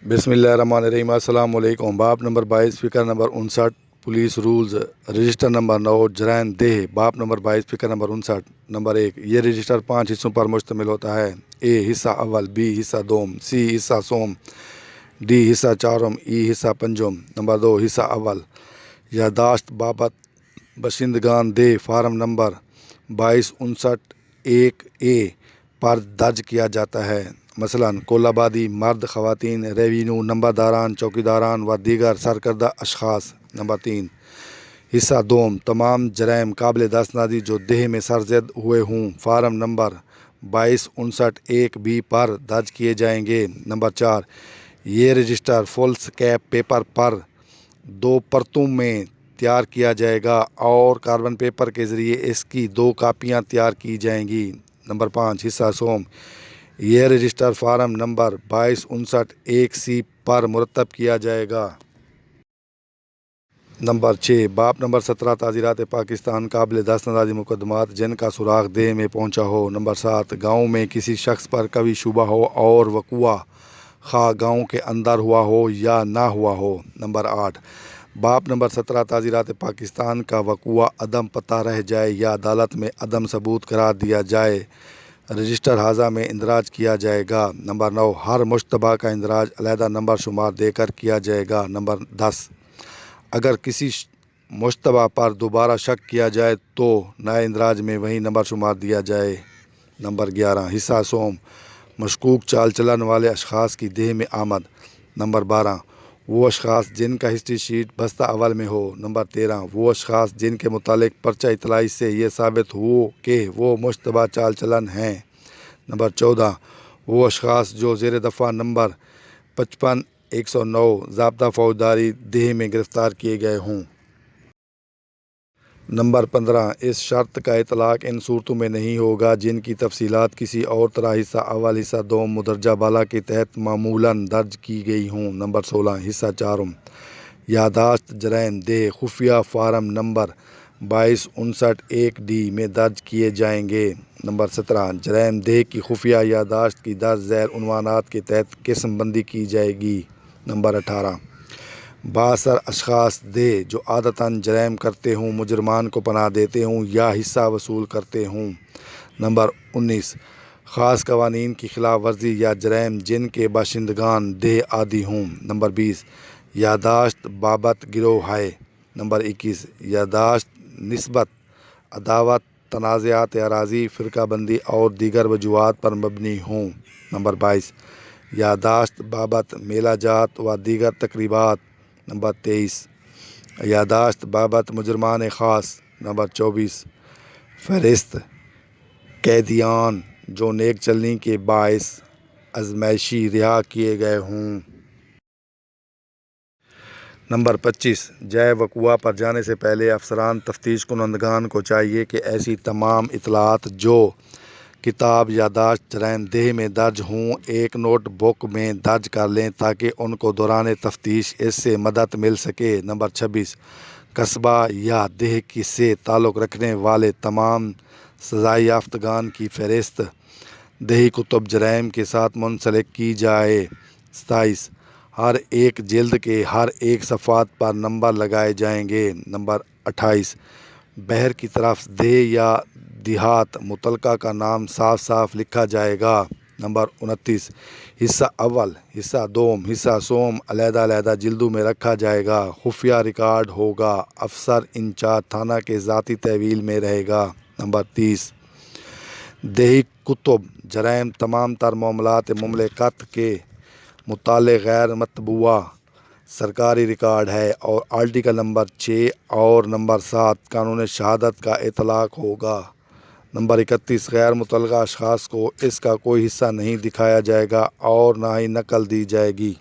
بسم اللہ الرحمن الرحیم۔ السلام علیکم۔ باب نمبر 22 فکر number 59 police rules register number 9 جرائم دہ۔ باب نمبر 22 فکر نمبر 59 نمبر 1 یہ رجسٹر 5 حصوں پر مشتمل ہوتا ہے۔ اے حصہ اول، بی حصہ دوم، سی حصہ سوم، ڈی حصہ چارم، ای حصہ پنجم۔ نمبر 2 حصہ اول یادداشت بابت باشندگان دہ فارم نمبر 2259-1A پر درج کیا جاتا ہے، مثلاً کل آبادی، مرد، خواتین، ریونیو، نمبرداران، چوکیداران و دیگر سرکردہ اشخاص۔ نمبر 3 حصہ دوم تمام جرائم قابل دستاندازی جو دہ میں سرزد ہوئے ہوں فارم نمبر 2259-1B پر درج کیے جائیں گے۔ نمبر 4 یہ رجسٹر فل سکیپ پیپر پر 2 پرتوں میں تیار کیا جائے گا اور کاربن پیپر کے ذریعے اس کی 2 کاپیاں تیار کی جائیں گی۔ نمبر 5 حصہ سوم یہ رجسٹر فارم نمبر 2259-1C پر مرتب کیا جائے گا۔ نمبر 6 باب نمبر 17 تعزیرات پاکستان قابل دستاندازی مقدمات جن کا سراغ دہ میں پہنچا ہو۔ نمبر 7 گاؤں میں کسی شخص پر کوئی شبہ ہو اور وقوع خواہ گاؤں کے اندر ہوا ہو یا نہ ہوا ہو۔ نمبر 8 باب نمبر 17 تعزیرات پاکستان کا وقوع عدم پتہ رہ جائے یا عدالت میں عدم ثبوت قرار دیا جائے، رجسٹر ہاذا میں اندراج کیا جائے گا۔ نمبر 9 ہر مشتبہ کا اندراج علیحدہ نمبر شمار دے کر کیا جائے گا۔ نمبر 10 اگر کسی مشتبہ پر دوبارہ شک کیا جائے تو نئے اندراج میں وہی نمبر شمار دیا جائے۔ نمبر 11 حصہ سوم مشکوک چال چلن والے اشخاص کی دہ میں آمد۔ نمبر 12 وہ اشخاص جن کا ہسٹری شیٹ بستہ اول میں ہو۔ نمبر 13 وہ اشخاص جن کے متعلق پرچہ اطلاعی سے یہ ثابت ہو کہ وہ مشتبہ چال چلن ہیں۔ نمبر 14 وہ اشخاص جو زیر دفعہ نمبر 55-109 ضابطہ فوجداری دہ میں گرفتار کیے گئے ہوں۔ نمبر 15 اس شرط کا اطلاق ان صورتوں میں نہیں ہوگا جن کی تفصیلات کسی اور طرح حصہ اول حصہ دوم مدرجہ بالا کے تحت معمولاً درج کی گئی ہوں۔ نمبر 16 حصہ چارم یادداشت جرائم دہ خفیہ فارم نمبر 2259-1D میں درج کیے جائیں گے۔ نمبر 17 جرائم دہ کی خفیہ یادداشت کی درج ذیل عنوانات کے تحت قسم بندی کی جائے گی۔ نمبر 18 بااثر اشخاص دہ جو عادتاً جرائم کرتے ہوں مجرمان کو پناہ دیتے ہوں یا حصہ وصول کرتے ہوں۔ نمبر 19 خاص قوانین کی خلاف ورزی یا جرائم جن کے باشندگان دہ عادی ہوں۔ نمبر 20 یادداشت بابت گروہ ہے۔ نمبر 21 یادداشت نسبت عداوت، تنازعات اراضی، فرقہ بندی اور دیگر وجوہات پر مبنی ہوں۔ نمبر 22 یادداشت بابت میلہ جات و دیگر تقریبات۔ نمبر 23 یادداشت بابت مجرمان خاص۔ نمبر 24 فہرست قیدیان جو نیک چلنی کے باعث ازمائشی رہا کیے گئے ہوں۔ نمبر 25 جائے وقوع پر جانے سے پہلے افسران تفتیش کنندگان کو چاہیے کہ ایسی تمام اطلاعات جو کتاب یادداشت جرائم دہ میں درج ہوں ایک نوٹ بک میں درج کر لیں تاکہ ان کو دوران تفتیش اس سے مدد مل سکے۔ نمبر 26 قصبہ یا دہ سے تعلق رکھنے والے تمام سزائے یافتگان کی فہرست دہی کتب جرائم کے ساتھ منسلک کی جائے۔ 27 ہر ایک جلد کے ہر ایک صفحات پر نمبر لگائے جائیں گے۔ نمبر 28 بہر کی طرف دہ یا دیہات متعلقہ کا نام صاف صاف لکھا جائے گا۔ نمبر 29 حصہ اول، حصہ دوم، حصہ سوم علیحدہ علیحدہ جلدوں میں رکھا جائے گا۔ خفیہ ریکارڈ ہوگا۔ افسر انچارج تھانہ کے ذاتی تحویل میں رہے گا۔ نمبر 30 دہی کتب جرائم تمام تر معاملات مملکت کے متعلق غیر مطبوعہ سرکاری ریکارڈ ہے اور آرٹیکل نمبر 6 اور نمبر 7 قانون شہادت کا اطلاق ہوگا۔ نمبر 31 غیر متعلقہ اشخاص کو اس کا کوئی حصہ نہیں دکھایا جائے گا اور نہ ہی نقل دی جائے گی۔